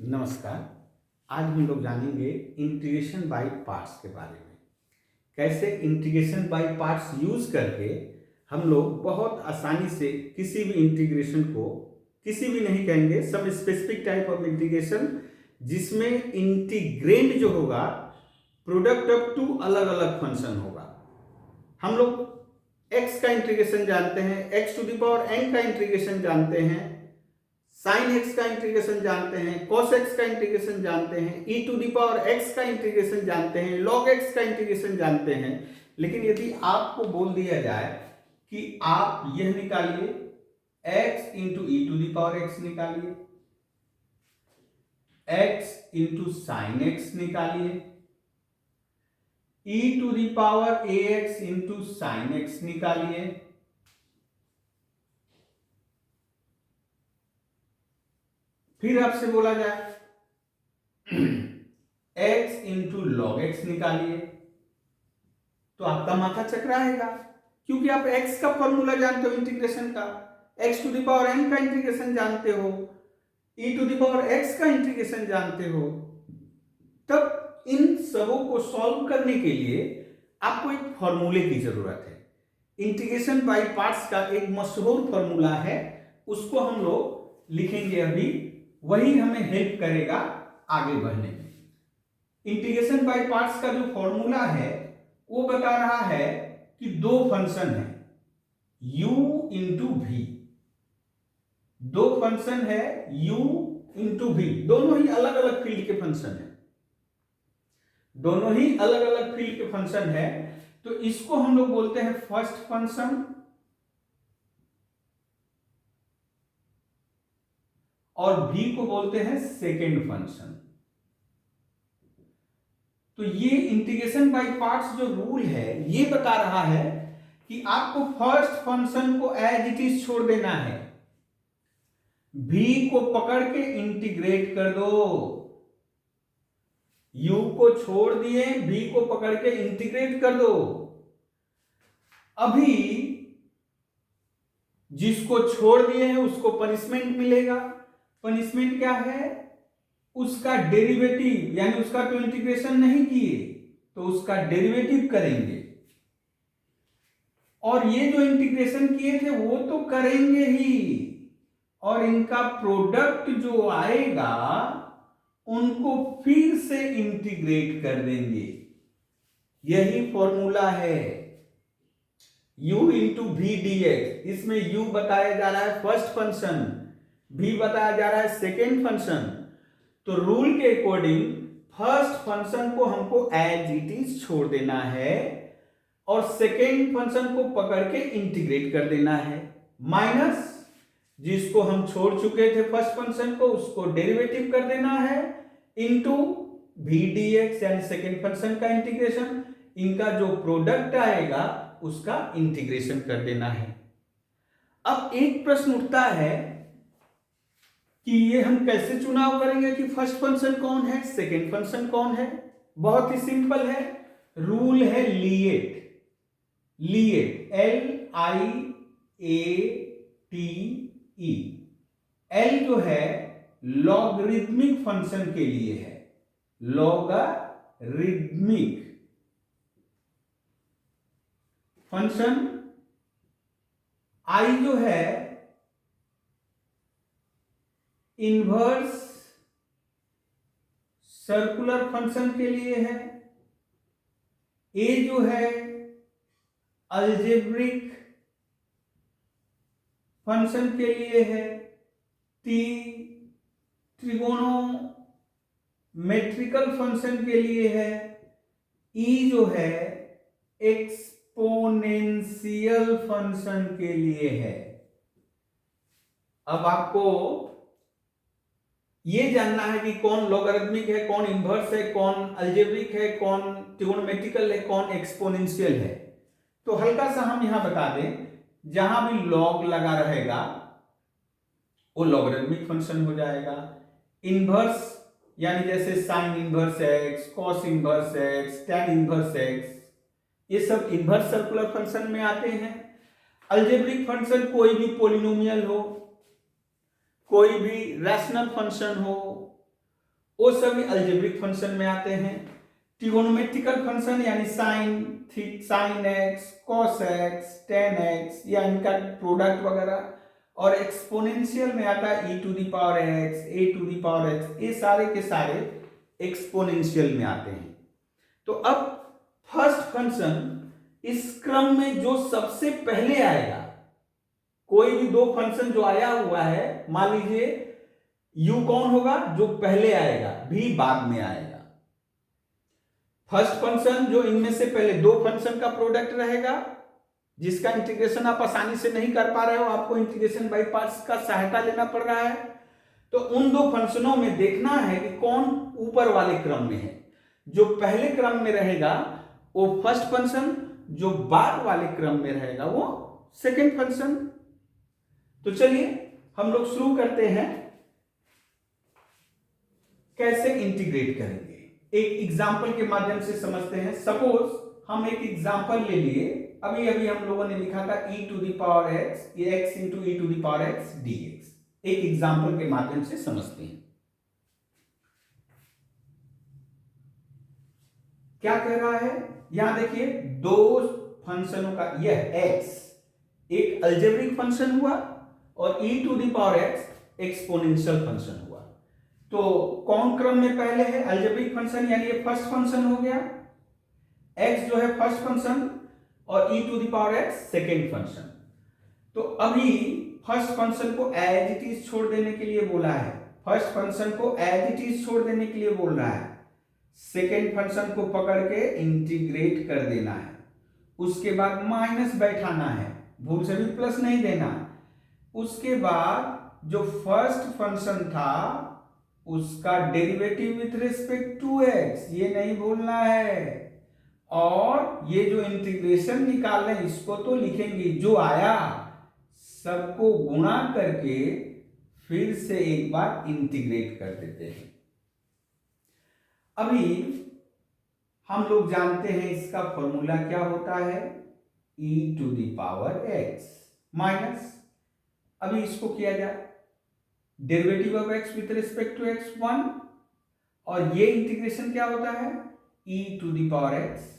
नमस्कार। आज हम लोग जानेंगे इंटीग्रेशन बाय पार्ट्स के बारे में। कैसे इंटीग्रेशन बाय पार्ट्स यूज करके हम लोग बहुत आसानी से किसी भी इंटीग्रेशन को, किसी भी नहीं कहेंगे, सब स्पेसिफिक टाइप ऑफ इंटीग्रेशन जिसमें इंटीग्रेंड जो होगा प्रोडक्ट ऑफ टू अलग अलग फंक्शन होगा। हम लोग x का इंटीग्रेशन जानते हैं, x to the power n का इंटीग्रेशन जानते हैं, साइन x का इंटीग्रेशन जानते हैं, cos x का इंटीग्रेशन जानते हैं, e to the power x का इंटीग्रेशन जानते हैं, log x का इंटीग्रेशन जानते हैं। लेकिन यदि आपको बोल दिया जाए कि आप यह निकालिए, x into E to the power x निकालिए, x इंटू साइन x निकालिए, e to the power ax into sine x निकालिए, फिर आपसे बोला जाए x इंटू लॉग एक्स निकालिए, तो आपका माथा चकराएगा क्योंकि आप x का फॉर्मूला जानते हो इंटीग्रेशन का, x to the power n का इंटीग्रेशन जानते हो, e to the power x का इंटीग्रेशन जानते हो। तब इन सबों को सॉल्व करने के लिए आपको एक फॉर्मूले की जरूरत है। इंटीग्रेशन बाय पार्ट्स का एक मशहूर फॉर्मूला है, उसको हम लोग लिखेंगे अभी, वही हमें हेल्प करेगा आगे बढ़ने में। इंटीग्रेशन बाय पार्ट्स का जो फॉर्मूला है वो बता रहा है कि दो फंक्शन है u इंटू वी, दो फंक्शन है u इंटू वी, दोनों ही अलग अलग फील्ड के फंक्शन है, दोनों ही अलग अलग फील्ड के फंक्शन है। तो इसको हम लोग बोलते हैं फर्स्ट फंक्शन और v को बोलते हैं सेकेंड फंक्शन। तो ये इंटीग्रेशन बाय पार्ट्स जो रूल है ये बता रहा है कि आपको फर्स्ट फंक्शन को एज इट इज छोड़ देना है, v को पकड़ के इंटीग्रेट कर दो, u को छोड़ दिए, v को पकड़ के इंटीग्रेट कर दो। अभी जिसको छोड़ दिए हैं उसको पनिशमेंट मिलेगा। पनिशमेंट क्या है? उसका डेरिवेटिव, यानी उसका तो इंटीग्रेशन नहीं किए तो उसका डेरिवेटिव करेंगे, और ये जो इंटीग्रेशन किए थे वो तो करेंगे ही, और इनका प्रोडक्ट जो आएगा उनको फिर से इंटीग्रेट कर देंगे। यही फॉर्मूला है u into V D X. इसमें u बताया जा रहा है फर्स्ट फंक्शन, v बताया जा रहा है सेकेंड फंक्शन। तो रूल के अकॉर्डिंग फर्स्ट फंक्शन को हमको एज इट इज छोड़ देना है और सेकेंड फंक्शन को पकड़ के इंटीग्रेट कर देना है, माइनस जिसको हम छोड़ चुके थे फर्स्ट फंक्शन को उसको डेरिवेटिव कर देना है, इनटू वी डी एक्स यानी सेकेंड फंक्शन का इंटीग्रेशन, इनका जो प्रोडक्ट आएगा उसका इंटीग्रेशन कर देना है। अब एक प्रश्न उठता है कि ये हम कैसे चुनाव करेंगे कि फर्स्ट फंक्शन कौन है, सेकेंड फंक्शन कौन है? बहुत ही सिंपल है, रूल है लिएट। लिएट LIATE। L जो है लॉगरिथमिक फंक्शन के लिए है, लॉगरिथमिक फंक्शन। I जो है इनवर्स सर्कुलर फंक्शन के लिए है, ए जो है अलजेब्रिक फंक्शन के लिए है, टी ट्रिगोनोमेट्रिकल फंक्शन के लिए है, ई जो है एक्सपोनेंशियल फंक्शन के लिए है। अब आपको ये जानना है कि कौन लॉगरिथमिक है, कौन इनवर्स है, कौन अलजेब्रिक है, कौन ट्रिगोनोमेट्रिकल है, कौन एक्सपोनेंशियल है। तो हल्का सा हम यहां बता दें, जहां भी लॉग लगा रहेगा वो लॉगरिथमिक फंक्शन हो जाएगा। इनवर्स यानी जैसे sine inverse x, cos inverse x, tan inverse x, ये सब इनवर्स सर्कुलर फंक्शन में आते हैं। अलजेब्रिक फंक्शन कोई भी पॉलिनोमियल हो, कोई भी रैशनल फंक्शन हो, वो सभी अलजेब्रिक फंक्शन में आते हैं। ट्रिगोनोमेट्रिकल फंक्शन यानी sine x, cos x, ten x या इनका प्रोडक्ट वगैरह, और एक्सपोनेंशियल में आता है e to the power x, a to the power x, ये सारे के सारे एक्सपोनेंशियल में आते हैं। तो अब फर्स्ट फंक्शन इस क्रम में जो सबसे पहले आएगा, कोई भी दो फंक्शन जो आया हुआ है, मान लीजिए u कौन होगा, जो पहले आएगा, v बाद में आएगा। फर्स्ट फंक्शन जो इनमें से पहले दो फंक्शन का प्रोडक्ट रहेगा, जिसका इंटीग्रेशन आप आसानी से नहीं कर पा रहे हो, आपको इंटीग्रेशन बाय पार्ट्स का सहायता लेना पड़ रहा है। तो उन दो फंक्शनों में देखना है कि कौन ऊपर वाले क्रम में है। जो पहले क्रम में रहेगा वो फर्स्ट फंक्शन, जो बाद वाले क्रम में रहेगा वो सेकंड फंक्शन। तो चलिए हम लोग शुरू करते हैं, कैसे इंटीग्रेट करेंगे। एक एग्जांपल के माध्यम से समझते हैं। सपोज हम एक एग्जांपल ले लिए, अभी अभी हम लोगों ने लिखा था e to the power x, x into e to the power x dx। एक एग्जांपल के माध्यम से समझते हैं। क्या कह रहा है, यहां देखिए दो फंक्शनों का, यह x एक अलजेब्रिक फंक्शन हुआ और e to the power x exponential function हुआ। तो कौन क्रम में पहले है, अलजेब्रिक फंक्शन, यानी ये फर्स्ट फंक्शन हो गया, x जो है फर्स्ट फंक्शन और e to the power x second function. तो अभी फर्स्ट फंक्शन को एज इट इज छोड़ देने के लिए बोला है, फर्स्ट फंक्शन को एज इट इज छोड़ देने के लिए बोल रहा है, सेकेंड फंक्शन को पकड़ के इंटीग्रेट कर देना है, उसके बाद माइनस बैठाना है, भूल से भी प्लस नहीं देना। उसके बाद जो फर्स्ट फंक्शन था उसका derivative with respect to x, ये नहीं भूलना है, और ये जो इंटीग्रेशन निकाल रहे हैं इसको तो लिखेंगे, जो आया सबको गुणा करके फिर से एक बार इंटीग्रेट कर देते हैं। अभी हम लोग जानते हैं इसका फॉर्मूला क्या होता है, e to the power x minus, अभी इसको किया जाए derivative of x with respect to x 1, और ये इंटीग्रेशन क्या होता है e to the power x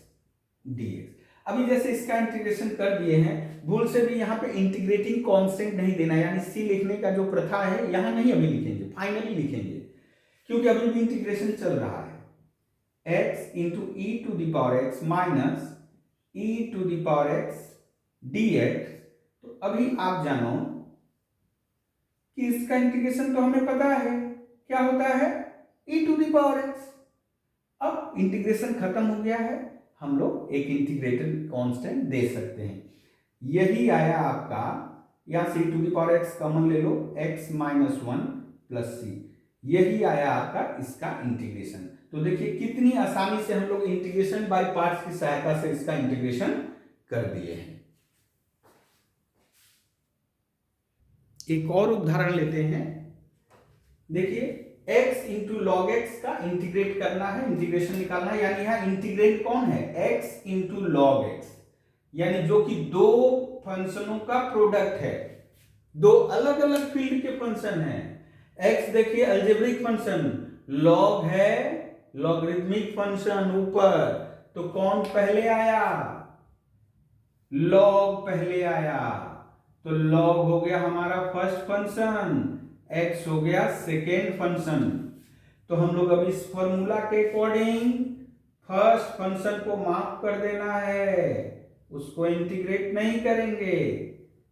dx। अभी जैसे इसका इंटीग्रेशन कर दिए हैं, भूल से भी यहाँ पे इंटीग्रेटिंग कांस्टेंट नहीं देना, यानी c लिखने का जो प्रथा है यहाँ नहीं अभी लिखेंगे, फाइनली लिखेंगे, क्योंकि अभी भी इंटीग्रेशन चल रहा है। x into E to the power x minus E to the power x dx। तो अभी आप जानो कि इसका इंटीग्रेशन तो हमें पता है क्या होता है, e to the power x। अब इंटीग्रेशन खत्म हो गया है, हम लोग एक इंटीग्रेटेड कांस्टेंट दे सकते हैं, यही आया आपका, यहां से e to the power x common ले लो, x माइनस 1 प्लस c, यही आया आपका इसका इंटीग्रेशन। तो देखिए कितनी आसानी से हम लोग इंटीग्रेशन बाय पार्ट्स की सहायता से इसका इंटीग्रेशन कर दिए हैं। एक और उदाहरण लेते हैं, देखिए x इंटू लॉग एक्स का इंटीग्रेट करना है, इंटीग्रेशन निकालना है, यानी यहां इंटीग्रेट कौन है, x इंटू लॉग एक्स, यानी जो कि दो फंक्शनों का प्रोडक्ट है, दो अलग अलग फील्ड के फंक्शन हैं। x देखिए अलजेब्रिक फंक्शन, लॉग है लॉगरिथमिक फंक्शन ऊपर, तो कौन पहले आया, लॉग पहले आया, तो लॉग हो गया हमारा फर्स्ट फंक्शन, x हो गया सेकेंड फंक्शन। तो हम लोग अब इस फॉर्मूला के अकॉर्डिंग फर्स्ट फंक्शन को माफ कर देना है, उसको इंटीग्रेट नहीं करेंगे,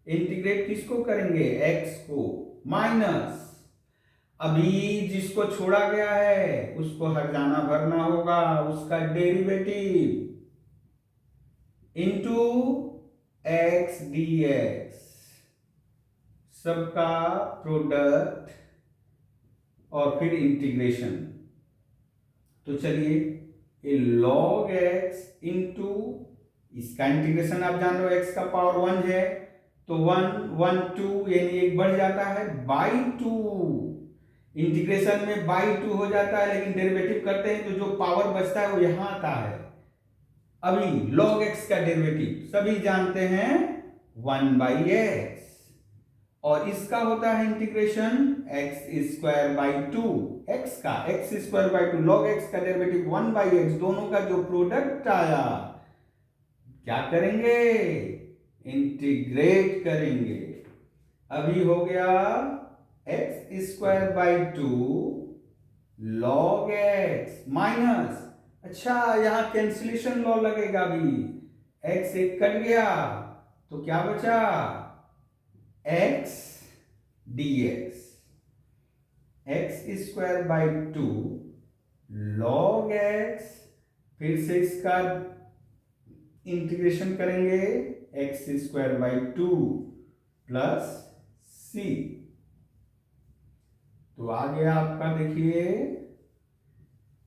इंटीग्रेट किसको करेंगे, x को, माइनस अभी जिसको छोड़ा गया है उसको हटाना भरना होगा, उसका डेरिवेटिव इंटू x dx, सबका प्रोडक्ट और फिर इंटीग्रेशन। तो चलिए ये log x इंटू, इसका इंटीग्रेशन आप जान लो, x का पावर 1 है तो 1 1 2 यानी एक बढ़ जाता है बाई 2, इंटीग्रेशन में बाई 2 हो जाता है, लेकिन डेरिवेटिव करते हैं तो जो पावर बचता है वो यहां आता है। अभी log x का डेरिवेटिव सभी जानते हैं 1 बाई एक्स, और इसका होता है integration x square by two, x का x square by two, log x का डेरिवेटिव 1 बाई एक्स, दोनों का जो प्रोडक्ट आया क्या करेंगे, इंटीग्रेट करेंगे। अभी हो गया X square by two log x minus, अच्छा यहां कैंसिलेशन लॉ लगेगा, अभी एक्स एक कट गया तो क्या बचा, x dx, x square by two log x, फिर से इसका इंटीग्रेशन करेंगे x square by two plus c, तो आ गया आपका देखिए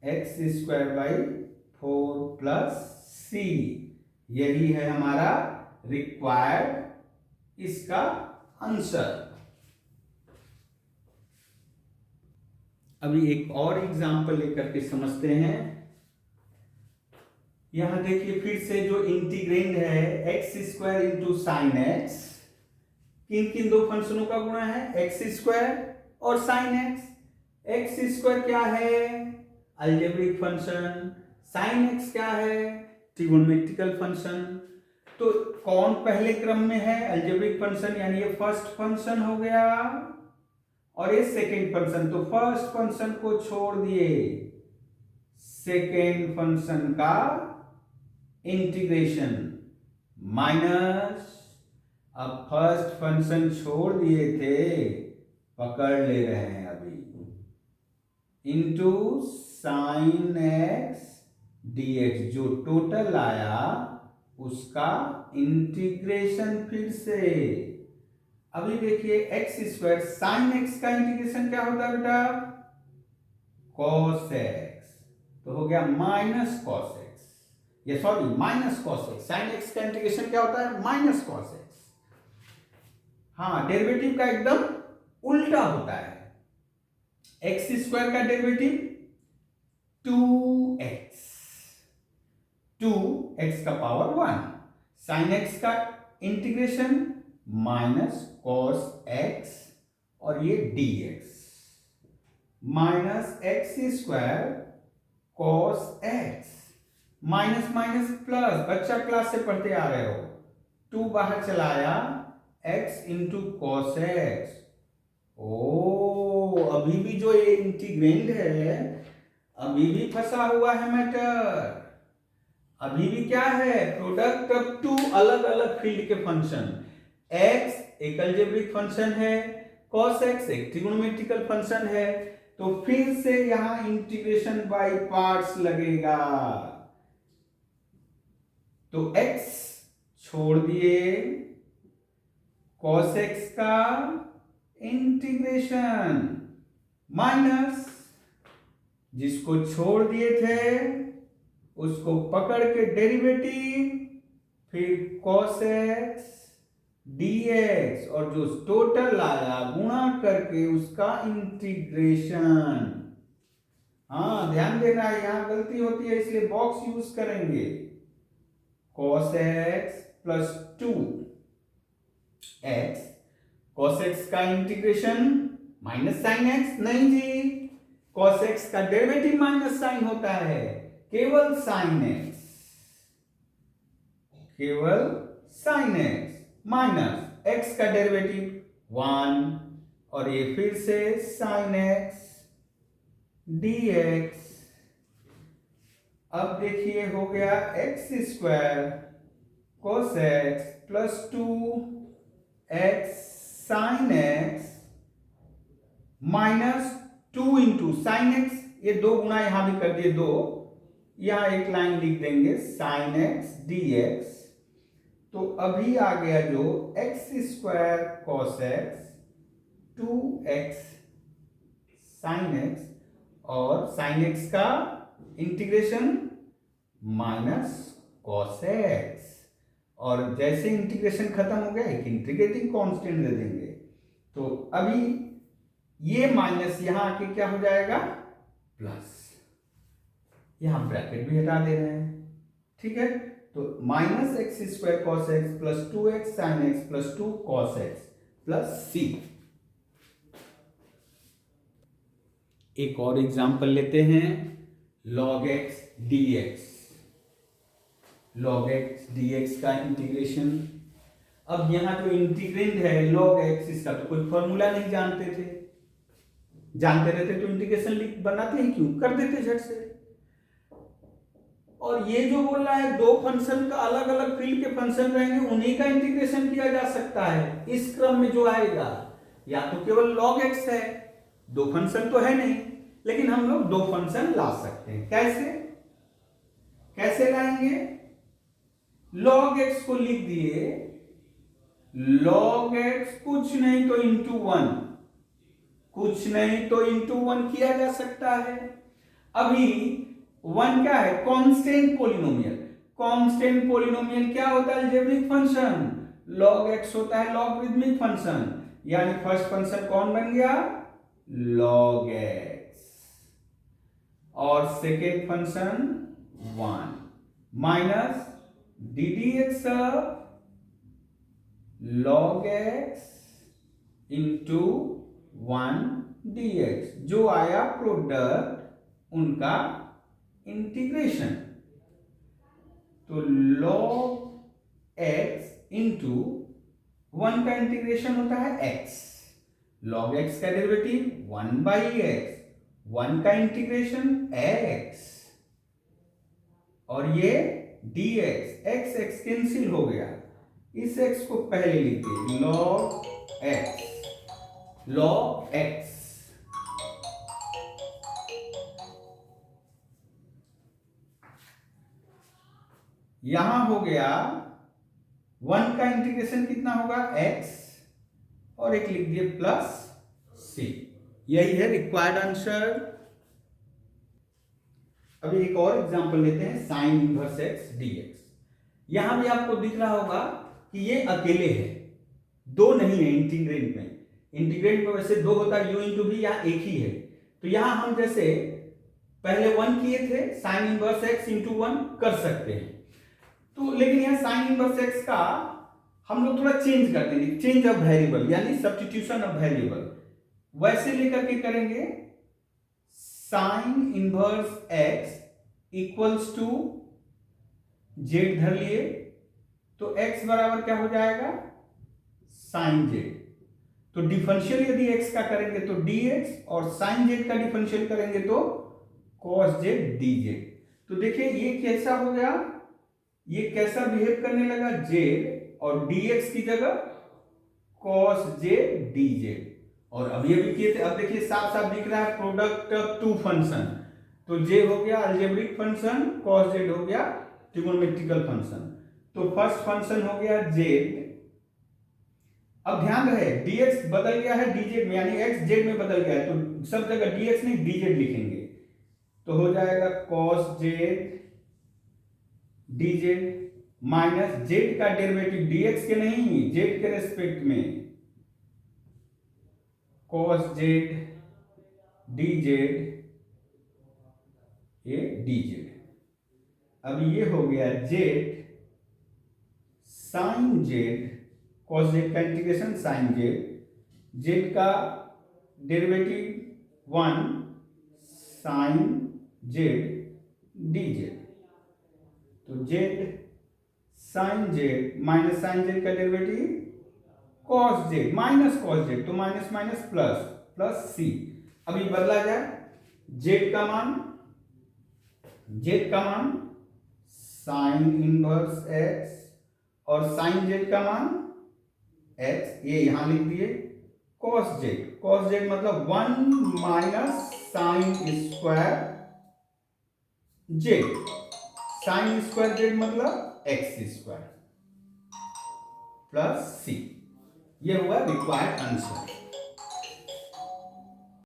x square by 4 plus c, यही है हमारा रिक्वायर्ड इसका आंसर। अभी एक और एग्जांपल लेकर के समझते हैं। यहां देखिए फिर से जो इंटीग्रेंड है x square into sine x, किन किन दो फंक्शनों का गुणा है, एक्स स्क्वायर और साइन एक्स। एक्स स्क्वायर क्या है, अलजेब्रिक फंक्शन, साइन एक्स क्या है, ट्रिगोनोमेट्रिकल फंक्शन। तो कौन पहले क्रम में है, अलजेब्रिक फंक्शन, यानी ये फर्स्ट फंक्शन हो गया और ये सेकेंड फंक्शन, तो फर्स्ट फंक्शन को छोड़ दिए, सेकेंड फंक्शन का इंटीग्रेशन माइनस, अब फर्स्ट फंक्शन छोड़ दिए थे, पकड़ ले रहे हैं अभी, इंटू साइन एक्स dx, जो टोटल आया उसका इंटीग्रेशन फिर से। अभी देखिए एक्स स्क्वायर साइन एक्स का इंटीग्रेशन क्या होता है बेटा, कॉस एक्स, तो हो गया माइनस कॉस एक्स, ये sorry minus cos x, sine x का इंटीग्रेशन क्या होता है, माइनस कॉस एक्स। हाँ, डेरिवेटिव का एकदम उल्टा होता है, एक्स स्क्वायर का डेरिवेटिव 2x, 2x का पावर 1, साइन एक्स का इंटीग्रेशन माइनस कॉस एक्स और ये dx, minus x square cos x, minus minus plus, बच्चा क्लास से पढ़ते आ रहे हो, 2 बाहर चलाया, x इंटू कॉस एक्स। ओ, अभी भी जो ये इंटीग्रेंड है अभी भी फंसा हुआ है मैटर, अभी भी क्या है, प्रोडक्ट ऑफ टू अलग अलग फील्ड के फंक्शन, x एक अलजेब्रिक फंक्शन है, cos x एक ट्रिगोनोमेट्रिकल फंक्शन है, तो फिर से यहां इंटीग्रेशन बाय पार्ट्स लगेगा, तो x छोड़ दिए, cos x का इंटीग्रेशन माइनस, जिसको छोड़ दिए थे उसको पकड़ के डेरिवेटिव, फिर cos x dx, और जो टोटल आया गुणा करके उसका इंटीग्रेशन। हाँ, ध्यान देना, यहां गलती होती है इसलिए बॉक्स यूज करेंगे, cos x plus 2x, cos x का इंटीग्रेशन माइनस साइन x, नहीं जी, cos x का डेरिवेटिव माइनस साइन होता है, केवल साइन x, केवल साइन x माइनस x का डेरिवेटिव 1, और ये फिर से साइन x dx। अब देखिए हो गया X square cos x plus 2x sine x minus 2 into sine X, ये 2 गुना यहां भी कर दिए 2, यहां एक लाइन लिख देंगे साइन एक्स dx, तो अभी आ गया जो x square cos x 2x sine x, और साइन एक्स का इंटीग्रेशन माइनस कॉस एक्स, और जैसे इंटीग्रेशन खत्म हो गया एक इंटीग्रेटिंग कांस्टेंट दे देंगे, तो अभी ये माइनस यहां आके क्या हो जाएगा, प्लस, यहां ब्रैकेट भी हटा दे रहे हैं, ठीक है, तो minus x square cos x plus 2x sine x plus 2 cos x, plus c. एक और एग्जांपल लेते हैं, log x dx। log x dx का इंटीग्रेशन। अब यहां जो इंटीग्रेंड है log x, इसका तो कोई फॉर्मूला नहीं जानते थे, जानते रहते तो इंटीग्रेशन बनाते ही क्यों, कर देते झट से। और ये जो बोल रहा है दो फंक्शन का अलग अलग फील्ड के फंक्शन रहेंगे, उन्हीं का इंटीग्रेशन किया जा सकता है। इस क्रम में जो आएगा या तो केवल log x है, दो फंक्शन तो है नहीं, लेकिन हम लोग दो फंक्शन ला सकते हैं। कैसे कैसे लाएंगे? log x को लिख दिए, log x कुछ नहीं तो इंटू वन, कुछ नहीं तो इंटू वन किया जा सकता है। अभी वन क्या है? Constant polynomial. कांस्टेंट पोलिनोमियल क्या होता है? Algebraic function. log x होता है लॉगरिथमिक फंक्शन, यानी फर्स्ट फंक्शन कौन बन गया? log x, और second function 1 minus D D x log x into 1 dx, जो आया प्रोडक्ट उनका इंटीग्रेशन। तो log x इंटू 1 का इंटीग्रेशन होता है x, log x का डेरिवेटिव 1/x, 1 का इंटीग्रेशन x, और ये dx, x x कैंसिल हो गया, इस x को पहले लिखिए log x, log x। यहां हो गया 1 का इंटीग्रेशन कितना होगा? x, और एक लिख दिए प्लस c। यही है रिक्वायर्ड आंसर। अभी एक और एग्जांपल लेते हैं, साइन इनवर्स x dx। यहां भी आपको दिख रहा होगा कि ये अकेले है, दो नहीं है इंटीग्रेंट में। इंटीग्रेंट में वैसे दो होता है u इंटू v, यहां एक ही है। तो यहां हम जैसे पहले 1 किए थे, साइन इनवर्स x इंटू 1 कर सकते हैं। तो लेकिन यहां साइन इनवर्स x का हम लोग थोड़ा चेंज कर देंगे, चेंज ऑफ वेरिएबल यानी सब्स्टिट्यूशन ऑफ वेरिएबल। वैसे लेकर के करेंगे, sine inverse x equals to z धर लिए, तो x बराबर क्या हो जाएगा? Sine z। तो डिफरेंशियल यदि x का करेंगे तो dx, और साइन z का डिफरेंशियल करेंगे तो cos z dz। तो देखिए ये कैसा हो गया, ये कैसा बिहेव करने लगा, z और dx की जगह cos j dz। और अभी अभी किए थे, अब देखिए साफ साफ दिख रहा है प्रोडक्ट ऑफ टू फंक्शन। तो j हो गया अलजेब्रिक फंक्शन, cos z हो गया ट्रिगोनोमेट्रिकल फंक्शन। तो फर्स्ट फंक्शन हो गया z। अब ध्यान रहे dx बदल गया है dz में, यानी x z में बदल गया है, तो सब जगह dx नहीं dz लिखेंगे। तो हो जाएगा cos z dz minus z का डेरिवेटिव dx के नहीं, z के रेस्पेक्ट में cos z dz, ये dz। अब ये हो गया z sine z, cos z का इंटीग्रेशन साइन z, z का डेरिवेटिव 1 साइन z dz। तो z sine z minus sine z का derivative cos z minus cos z, तो minus minus plus, plus c। अभी बदला जाए, z का मान साइन इनवर्स x, और साइन z का मान x, ये यहां लिख दिए। cos z मतलब 1 minus sine square z, sine square z मतलब x स्क्वायर प्लस c। ये हुआ रिक्वायर्ड आंसर।